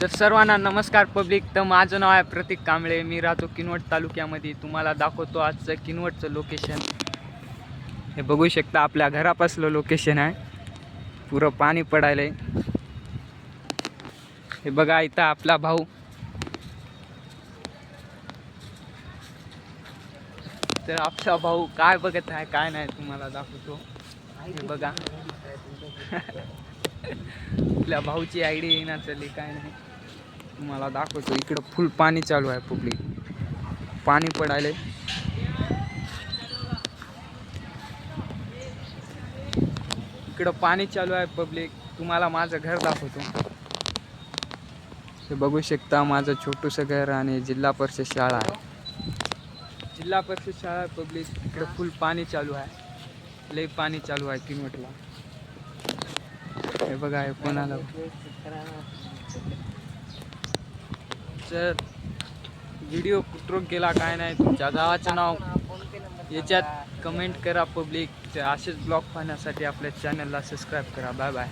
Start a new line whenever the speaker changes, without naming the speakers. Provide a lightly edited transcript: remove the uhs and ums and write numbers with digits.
तर सर्वांना नमस्कार पब्लिक. तर माझं नाव आहे प्रतीक कांबळे. मी राहतो किनवट तालुक्यामध्ये. तुम्हाला दाखवतो आजचं किनवटचं लोकेशन. हे बघू शकता, आपल्या घरापासलं लोकेशन आहे. पुरं पाणी पडायलंय. हे बघा, इथं आपला भाऊ. तर आपला भाऊ काय बघत आहे काय नाही तुम्हाला दाखवतो. हे बघा आपल्या भाऊची आयडी येईना चालली काय नाही तुम्हाला दाखवतो. इकडं फुल पाणी चालू आहे पब्लिक. पाणी पडायलंय. इकडं पाणी चालू आहे पब्लिक. तुम्हाला माझं घर दाखवतो. हे बघू शकता, माझं छोटूसं घर आणि जिल्हा परिषद शाळा आहे. जिल्हा परिषद शाळा आहे पब्लिक. इकडं फुल पाणी चालू आहे. लई पाणी चालू आहे किनवटला. हे बघा, हे कोणाला जर व्हिडिओ कुठून गेला काय नाही, तुमच्या गावाचं नाव याच्यात कमेंट करा पब्लिक. असेच ब्लॉग पाहण्यासाठी आपल्या चॅनलला सबस्क्राईब करा. Bye bye.